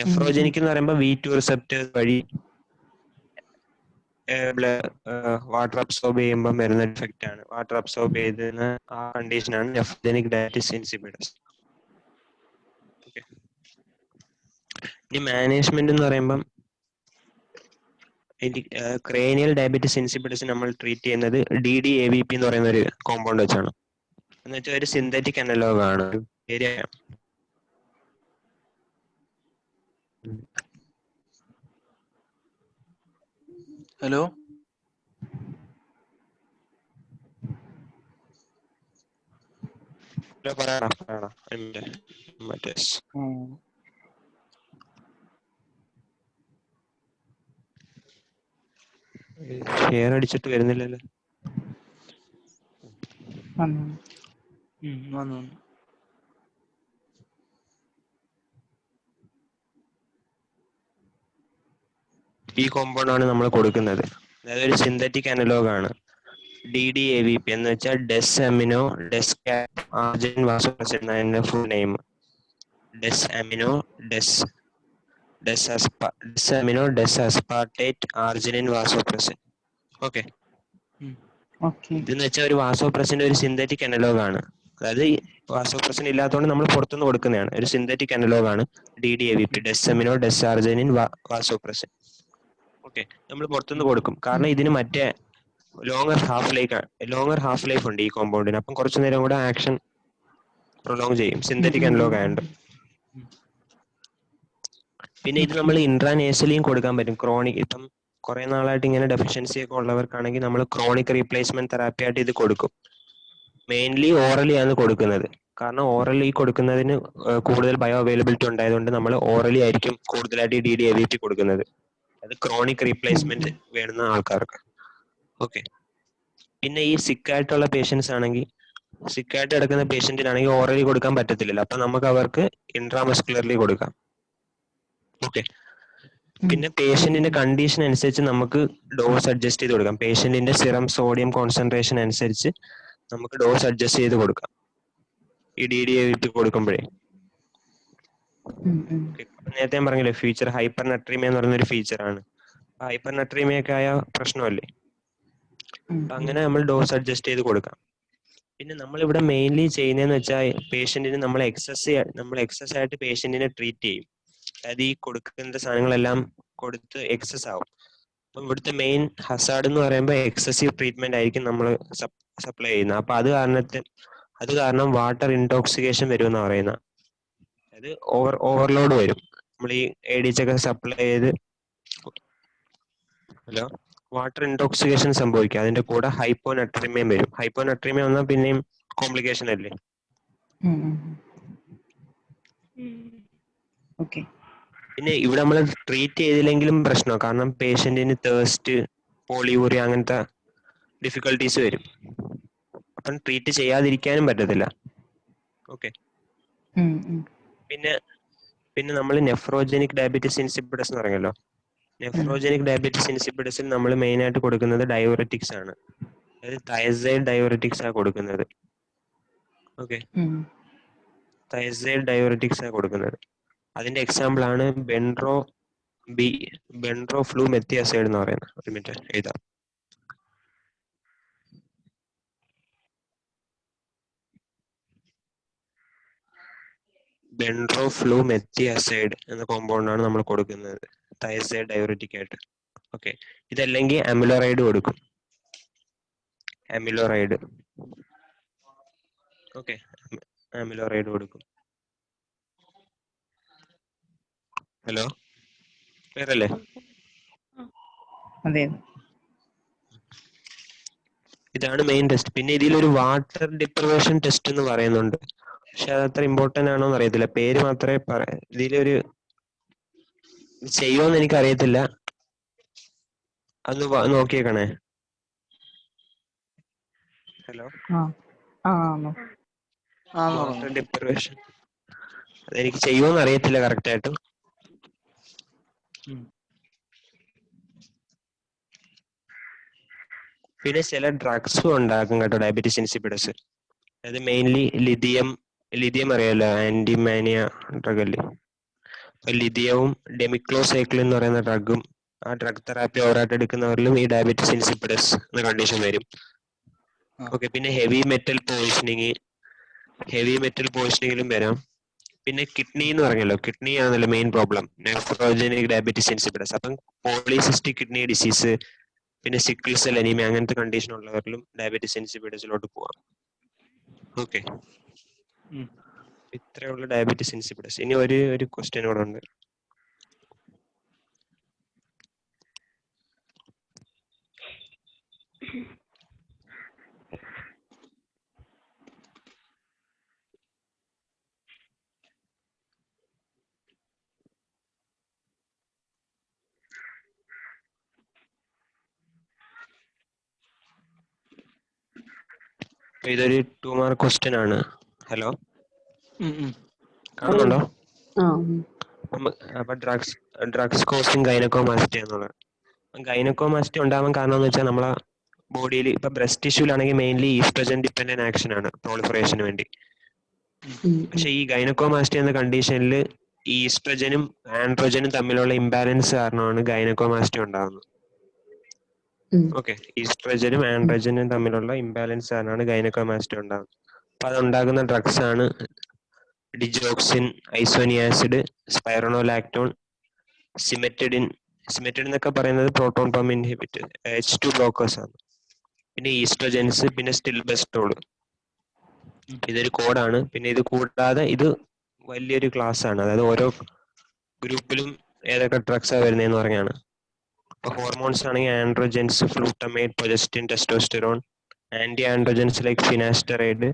Speaker 1: nephrogenic എന്ന് പറയുമ്പോൾ V2 റിസപ്റ്റർ വഴി വാട്ടർ അബ്സോർബ് ചെയ്യുമ്പോൾ വരുന്ന ഡിഫക്റ്റ് ആണ്. വാട്ടർ അബ്സോർബ് ചെയ്തുന്ന ആ കണ്ടീഷനാണ് നെഫ്രോജനിക് ഡയബറ്റിസ് ഇൻസിപ്പിഡസ്. ഓക്കെ, ഇനി മാനേജ്മെന്റ് എന്ന് പറയുമ്പം ക്രേനിയൽ ഡയബറ്റിസ് ഇൻസിപ്പിഡസ് നമ്മൾ ട്രീറ്റ് ചെയ്യുന്നത് DDAVP എന്ന് പറയുന്ന ഒരു കോമ്പൗണ്ട് വെച്ചാണ്. എന്ന് വെച്ചാൽ ഒരു സിന്തറ്റിക് അനലോഗ് ആണ്. ഏരിയ
Speaker 3: ഹലോ
Speaker 1: പറയണം മറ്റേ ഷെയർ അടിച്ചിട്ട് വരുന്നില്ലല്ലോ.
Speaker 3: വന്നു.
Speaker 1: ഈ കോമ്പൗണ്ട് ആണ് നമ്മൾ കൊടുക്കുന്നത്. അതായത് ഒരു സിന്തറ്റിക് അനലോഗ് ആണ് DDAVP എന്ന് വെച്ചാൽ ഡെസ് അമിനോ ഡെസ്കാറ്റ് ആർജിനിൻ വാസോപ്രസിൻ എന്നതിന്റെ full name. Des amino des aspartate arginine vasopressin. Okay, ഇതെന്ന് വെച്ചാൽ ഒരു വാസോപ്രസിന്റെ ഒരു സിന്തറ്റിക് അനലോഗ് ആണ്. അതായത് വാസോപ്രസിൻ ഇല്ലാത്തതുകൊണ്ട് നമ്മൾ പുറത്തുനിന്ന് കൊടുക്കുന്നതാണ്. ഒരു സിന്തറ്റിക് അനലോഗ് ആണ് DDAVP, des amino des arginine vasopressin. Okay, നമ്മൾ പുറത്തുനിന്ന് കൊടുക്കും കാരണം ഇതിന് മറ്റേ ലോങ്ങർ ഹാഫ് ലൈഫ് ഉണ്ട് ഈ കോമ്പൗണ്ടിന്. അപ്പം കുറച്ചു നേരം കൂടെ ആക്ഷൻ പ്രൊലോങ് ചെയ്യും, സിന്തറ്റിക് അനലോഗ് ആയതുകൊണ്ട്. പിന്നെ ഇത് നമ്മൾ ഇൻട്രാനേസലിയും കൊടുക്കാൻ പറ്റും. ക്രോണിക് ഇപ്പം കുറെ നാളായിട്ട് ഇങ്ങനെ ഡെഫിഷ്യൻസി ഒക്കെ ഉള്ളവർക്കാണെങ്കിൽ നമ്മൾ ക്രോണിക് റീപ്ലേസ്മെന്റ് തെറാപ്പി ആയിട്ട് ഇത് കൊടുക്കും. മെയിൻലി ഓറലി ആണ് കൊടുക്കുന്നത്. കാരണം ഓറലി കൊടുക്കുന്നതിന് കൂടുതൽ ബയോ അവൈലബിലിറ്റി ഉണ്ടായതുകൊണ്ട് നമ്മൾ ഓറലി ആയിരിക്കും കൂടുതലായിട്ട് DDAVP കൊടുക്കുന്നത്. അത് ക്രോണിക് റീപ്ലേസ്മെന്റ് വേണ്ടുന്ന ആൾക്കാർക്ക്. ഓക്കെ, പിന്നെ ഈ സിക്കായിട്ടുള്ള പേഷ്യൻസ് ആണെങ്കിൽ, സിക്കായിട്ട് കിടക്കുന്ന പേഷ്യന്റിനാണെങ്കിൽ ഓറലി കൊടുക്കാൻ പറ്റത്തില്ലല്ലോ. അപ്പൊ നമുക്ക് അവർക്ക് ഇൻട്രാമസ്കുലർലി കൊടുക്കാം. ഓക്കെ, പിന്നെ പേഷ്യന്റിന്റെ കണ്ടീഷൻ അനുസരിച്ച് നമുക്ക് ഡോസ് അഡ്ജസ്റ്റ് ചെയ്ത് കൊടുക്കാം. പേഷ്യന്റിന്റെ സിറം സോഡിയം കോൺസെൻട്രേഷൻ അനുസരിച്ച് നമുക്ക് ഡോസ് അഡ്ജസ്റ്റ് ചെയ്ത് കൊടുക്കാം ഈ DDAVP കൊടുക്കുമ്പോഴേ. നേരത്തെ ഞാൻ പറഞ്ഞില്ലേ, ഫീച്ചർ ഹൈപ്പർ നട്രീമിയ എന്ന് പറയുന്ന ഒരു ഫീച്ചറാണ്. ഹൈപ്പർ നട്രീമിയ ഒക്കെ ആയ പ്രശ്നമല്ലേ. അങ്ങനെ നമ്മൾ ഡോസ് അഡ്ജസ്റ്റ് ചെയ്ത് കൊടുക്കാം. പിന്നെ നമ്മളിവിടെ മെയിൻലി ചെയ്യുന്നതെന്ന് വെച്ചാൽ പേഷ്യന്റിന് നമ്മൾ എക്സസ് ആയിട്ട് പേഷ്യന്റിനെ ട്രീറ്റ് ചെയ്യും. അതായത് ഈ കൊടുക്കുന്ന സാധനങ്ങളെല്ലാം കൊടുത്ത് എക്സസ് ആവും. അപ്പം ഇവിടുത്തെ മെയിൻ ഹസാർഡ് എന്ന് പറയുമ്പോൾ എക്സസീവ് ട്രീറ്റ്മെന്റ് ആയിരിക്കും നമ്മൾ സപ്ലൈ ചെയ്യുന്നത്. അപ്പൊ അത് കാരണം വാട്ടർ ഇൻടോക്സിക്കേഷൻ വരുമെന്നാണ് പറയുന്നത്. അതായത് ഓവർലോഡ് വരും. നമ്മൾ ഈ ADH ഒക്കെ സപ്ലൈ ചെയ്ത് വാട്ടർ ഇൻടോക്സിക്കേഷൻ സംഭവിക്കും. അതിന്റെ കൂടെ ഹൈപ്പോനട്രീമിയം വരും. ഹൈപ്പോനട്രീമിയം വന്നാൽ പിന്നെയും കോംപ്ലിക്കേഷൻ അല്ലേ. പിന്നെ ഇവിടെ നമ്മൾ ട്രീറ്റ് ചെയ്തില്ലെങ്കിലും പ്രശ്നമാണ്. കാരണം പേഷ്യന്റിന് തേഴ്സ്റ്റ്, പോളിയൂറിയ അങ്ങനത്തെ ഡിഫിക്കൽട്ടീസ് വരും. അപ്പം ട്രീറ്റ് ചെയ്യാതിരിക്കാനും പറ്റത്തില്ല. ഓക്കെ, പിന്നെ നമ്മൾ നെഫ്രോജനിക് ഡയബറ്റിസ് ഇൻസിപ്പിഡസ് എന്ന് പറഞ്ഞല്ലോ. നെഫ്രോജനിക് ഡയബറ്റിസ് ഇൻസിപ്പിഡസിൽ നമ്മൾ മെയിൻ ആയിട്ട് കൊടുക്കുന്നത് ഡയോററ്റിക്സ് ആണ്. അതായത് തയസൈഡ് ഡയോററ്റിക്സ് ആണ് കൊടുക്കുന്നത്. ഓക്കെ, തയസൈഡ് ഡയോററ്റിക്സ് ആണ് കൊടുക്കുന്നത്. അതിന്റെ എക്സാമ്പിൾ ആണ് ബെൻഡ്രോഫ്ലൂമെത്തിയാസൈഡ് എന്ന് പറയുന്നത്. ഒരു മിനിറ്റ് എഴുതാം. ബെൻഡ്രോഫ്ലൂമെത്തിയാസൈഡ് എന്ന കോമ്പൗണ്ട് ആണ് നമ്മൾ കൊടുക്കുന്നത് തയസൈഡ് ഡയോററ്റിക് ആയിട്ട്. ഓക്കെ, ഇതല്ലെങ്കിൽ അമിലോറൈഡ് കൊടുക്കും. ഓക്കെ, അമിലോറൈഡ് കൊടുക്കും. ഹലോ, ക്ലിയർ അല്ലേ? ഇതാണ് മെയിൻ ടെസ്റ്റ്. പിന്നെ ഇതിലൊരു വാട്ടർ ഡിപ്രവേഷൻ ടെസ്റ്റ് എന്ന് പറയുന്നുണ്ട്. പക്ഷെ അത് അത്ര ഇമ്പോർട്ടന്റ് ആണോ എന്ന് അറിയത്തില്ല. പേര് മാത്രമേ ഇതിലൊരു ചെയ്യുമോന്ന് എനിക്ക് അറിയത്തില്ല. അന്ന് നോക്കിയേക്കണേ. ഹലോ, വാട്ടർ ഡിപ്രവേഷൻ അതെനിക്ക് ചെയ്യുമോന്ന് അറിയത്തില്ല കറക്റ്റ് ആയിട്ട്. പിന്നെ ചില ഡ്രഗ്സും ഉണ്ടാക്കും കേട്ടോ ഡയബറ്റീസ് ഇൻസിപ്പിഡസ്. അത് മെയിൻലി ലിഥിയം അറിയാലോ, ആന്റിമാനിയ ഡ്രഗ് അല്ലേ. അപ്പൊ ലിഥിയവും ഡെമിക്ലോസൈക്ലിൻ എന്ന് പറയുന്ന ഡ്രഗും ആ ഡ്രഗ് തെറാപ്പി ഓവറായിട്ട് എടുക്കുന്നവരിലും ഈ ഡയബറ്റീസ് ഇൻസിപ്പിഡസ് എന്ന കണ്ടീഷൻ വരും. ഓക്കെ, പിന്നെ ഹെവി മെറ്റൽ പോയിസണിങ്ങിലും വരാം. പിന്നെ കിഡ്നി എന്ന് പറഞ്ഞല്ലോ, കിഡ്നി ആണല്ലോ main problem, nephrogenic diabetes insipidus. അപ്പം പോളിസിസ്റ്റിക് കിഡ്നി ഡിസീസ്, പിന്നെ സിക്കിൾ സെൽ അനീമിയ അങ്ങനത്തെ കണ്ടീഷൻ ഉള്ളവരിലും ഡയബറ്റീസ് ഇൻസിപ്പിഡസിലോട്ട് പോവാം. ഓക്കെ, ഇത്രയുള്ള ഡയബറ്റീസ് ഇൻസിപ്പിഡസ്. ഇനി ഒരു ക്വസ്റ്റ്യൻ കൂടെ ഉണ്ട്. ഇതൊരു 2 മാർക്ക് ക്വസ്റ്റ്യൻ ആണ്. ഹലോ, കാണുന്നുണ്ടോ? അപ്പൊ ഡ്രഗ്സ് കോസിങ് ഗൈനക്കോമാസ്റ്റി എന്നുള്ളത്. ഗൈനക്കോമാസ്റ്റി ഉണ്ടാവാൻ കാരണം എന്ന് വെച്ചാൽ നമ്മളെ ബോഡിയിൽ ഇപ്പൊ ബ്രസ്റ്റ് ടിഷ്യൂലാണെങ്കിൽ മെയിൻലി ഈസ്ട്രജൻ ഡിപ്പെൻഡന്റ് ആക്ഷൻ ആണ് പ്രോളിഫറേഷന് വേണ്ടി. പക്ഷെ ഈ ഗൈനക്കോമാസ്റ്റി എന്ന കണ്ടീഷനിൽ ഈസ്ട്രജനും ആൻഡ്രോജനും തമ്മിലുള്ള ഇംബാലൻസ് കാരണമാണ് ഗൈനക്കോമാസ്റ്റി ഉണ്ടാകുന്നത്. ഓക്കെ, ഈസ്ട്രജനും ആൻഡ്രോജനും തമ്മിലുള്ള ഇംബാലൻസ് കാരണമാണ് ഗൈനക്കോമാസ്റ്റി ഉണ്ടാകുന്നത്. അപ്പൊ അതുണ്ടാകുന്ന ഡ്രഗ്സ് ആണ് ഡിജോക്സിൻ, ഐസോനിയാസിഡ്, സ്പൈറോണോലാക്ടോൺ, സിമെറ്റിഡിൻ എന്നൊക്കെ പറയുന്നത് proton pump inhibitor, H2 blockers ആണ്. പിന്നെ ഈസ്ട്രജൻസ്, പിന്നെ സ്റ്റിൽബെസ്റ്റോൾ. ഇതൊരു കോഡാണ്. പിന്നെ ഇത് കൂടാതെ ഇത് വലിയൊരു ക്ലാസ് ആണ്, അതായത് ഓരോ ഗ്രൂപ്പിലും ഏതൊക്കെ ഡ്രഗ്സാണ് വരുന്നതെന്ന് പറഞ്ഞാണ്. ഇപ്പൊ ഹോർമോൺസ് ആണെങ്കിൽ androgens, flutamide, progestin, testosterone, anti androgens like finasteride,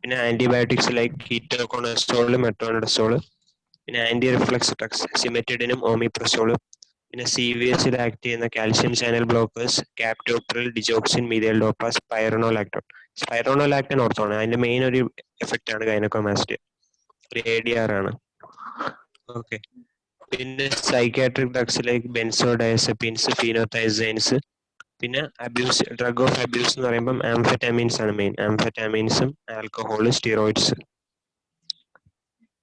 Speaker 1: പിന്നെ ആന്റിബയോട്ടിക്സ് ലൈക്ക് കീറ്റോകോണസോൾ, മെട്രോണിഡസോൾ, പിന്നെ ആന്റി റിഫ്ലക്സ് ഡ്രഗ്സ് സിമെറ്റിഡിനും ഓമിപ്രസോളും, പിന്നെ CVS ആക്ട് ചെയ്യുന്ന calcium channel blockers, captopril, digoxin, methyldopa, spironolactone ഓർത്തോണം. അതിന്റെ മെയിൻ ഒരു എഫക്റ്റ് ആണ് ഗൈനക്കോമാസ്റ്റി, ഒരു ADR ആണ്. ഓക്കെ, പിന്നെ സൈക്കാട്രിക് ഡ്രഗ്സ് ലൈക്ക് ബെൻസോഡയസെപ്പിൻസ്, ഫീനോതൈസൈൻസ്, പിന്നെ ഡ്രഗ് ഓഫ് അബ്യൂസ് എന്ന് പറയുമ്പോൾ ആംഫെറ്റാമിൻസ് ആണ് മെയിൻ, ആംഫെറ്റാമിൻസും ആൽക്കഹോൾ, സ്റ്റിറോയിഡ്സ്,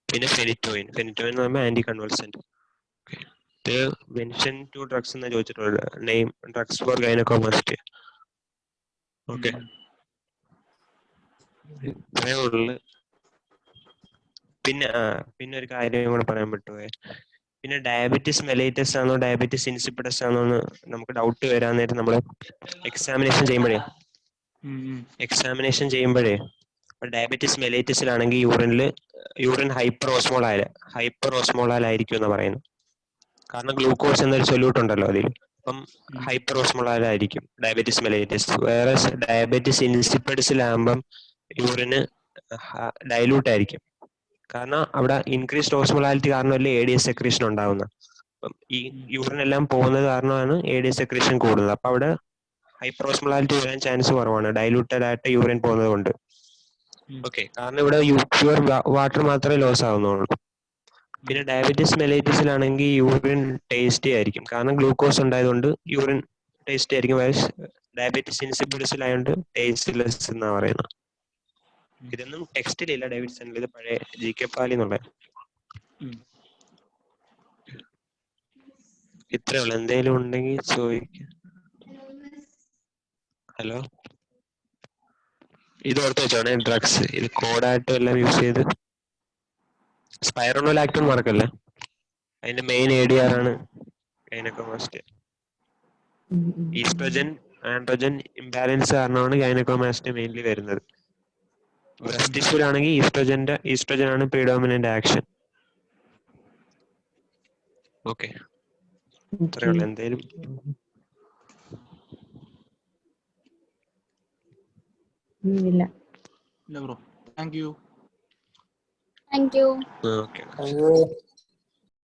Speaker 1: പിന്നെ ഫെനിറ്റോയിൻ എന്ന് പറയുമ്പോൾ ആന്റി കൺവൾസന്റ്. മെൻഷൻ 2 ഡ്രഗ്സ് എന്ന് ചോദിച്ചിട്ടുള്ളത്, name drugs four gynaecomastia. Okay, ഇത്രയേ ഉള്ളു. പിന്നെ ഒരു കാര്യം കൂടെ പറയാൻ പറ്റുമോ? പിന്നെ ഡയബറ്റിസ് മെലൈറ്റസ് ആണോ ഡയബറ്റിസ് ഇൻസിപ്പിഡസ് ആണോ എന്ന് നമുക്ക് ഡൗട്ട് വരാൻ നേരം നമ്മൾ എക്സാമിനേഷൻ ചെയ്യുമ്പോഴേ ഡയബറ്റിസ് മെലൈറ്റസിലാണെങ്കിൽ യൂറിൻ ഹൈപ്പർ ഓസ്മോളാൽ ആയിരിക്കും എന്ന് പറയുന്നത്. കാരണം ഗ്ലൂക്കോസ് എന്നൊരു സൊല്യൂട്ട് ഉണ്ടല്ലോ അതിൽ, അപ്പം ഹൈപ്പർ ഓസ്മോളാൽ ആയിരിക്കും ഡയബറ്റിസ് മെലൈറ്റസ്. വേറെ ഡയബറ്റിസ് ഇൻസിപ്പിഡസിലാകുമ്പം യൂറിന് ഡൈലൂട്ട് ആയിരിക്കും. കാരണം അവിടെ ഇൻക്രീസ്ഡ് ഓസ്മോളാലിറ്റി കാരണമല്ലേ ADS സെക്രീഷൻ ഉണ്ടാകുന്നത്. അപ്പം ഈ യൂറിൻ എല്ലാം പോകുന്നത് കാരണമാണ് ADS സെക്രീഷൻ കൂടുന്നത്. അപ്പൊ അവിടെ ഹൈപ്പർ ഓസ്മോളാലിറ്റി വരാൻ ചാൻസ് കുറവാണ്, ഡൈലൂട്ടഡ് ആയിട്ട് യൂറിൻ പോകുന്നത് കൊണ്ട്. ഓക്കെ, കാരണം ഇവിടെ പ്യുവർ വാട്ടർ മാത്രമേ ലോസ് ആവുന്നുള്ളൂ. പിന്നെ ഡയബറ്റിസ് മെലൈറ്റസിലാണെങ്കിൽ യൂറിൻ ടേസ്റ്റി ആയിരിക്കും, കാരണം ഗ്ലൂക്കോസ് ഉണ്ടായതുകൊണ്ട് യൂറിൻ ടേസ്റ്റി ആയിരിക്കും. ഡയബറ്റിസ് ഇൻസിപ്പിഡസിലായതുകൊണ്ട് ടേസ്റ്റ്ലെസ് എന്നാണ് പറയുന്നത്. ഇതൊന്നും ടെക്സ്റ്റിലില്ല ഡേവിഡ്സണിൽ, ഇത് പഴയ GK പാലി എന്നുള്ള. ഇത്രേ ഉള്ളു. എന്തെങ്കിലും ഉണ്ടെങ്കിൽ ചോദിക്കാം. ഹലോ, ഇത് ഓർത്ത് വെച്ചോണേ, ഡ്രഗ്സ് ഇത് കോഡായിട്ടും എല്ലാം യൂസ് ചെയ്ത്. സ്പൈറോണോലാക്ടോൺ മറക്കല്ലേ, അതിന്റെ മെയിൻ ADR ആണ് ഗൈനക്കോമാസ്റ്റി. ഈസ്ട്രജൻ ആൻഡ്രോജൻ ഇംബാലൻസ് കാരണമാണ് ഗൈനക്കോമാസ്റ്റി മെയിൻലി വരുന്നത്. ബ്രസ്റ്റ് ടിഷ്യൂലാണെങ്കിൽ ഈസ്ട്രജൻ ആണ് പ്രീഡോമിനന്റ് ആക്ഷൻ. ഓക്കെ, ഇത്രേ ഉള്ളു. എന്തേലും
Speaker 2: ഇല്ല.
Speaker 3: Bro, thank you.
Speaker 1: ഓക്കെ.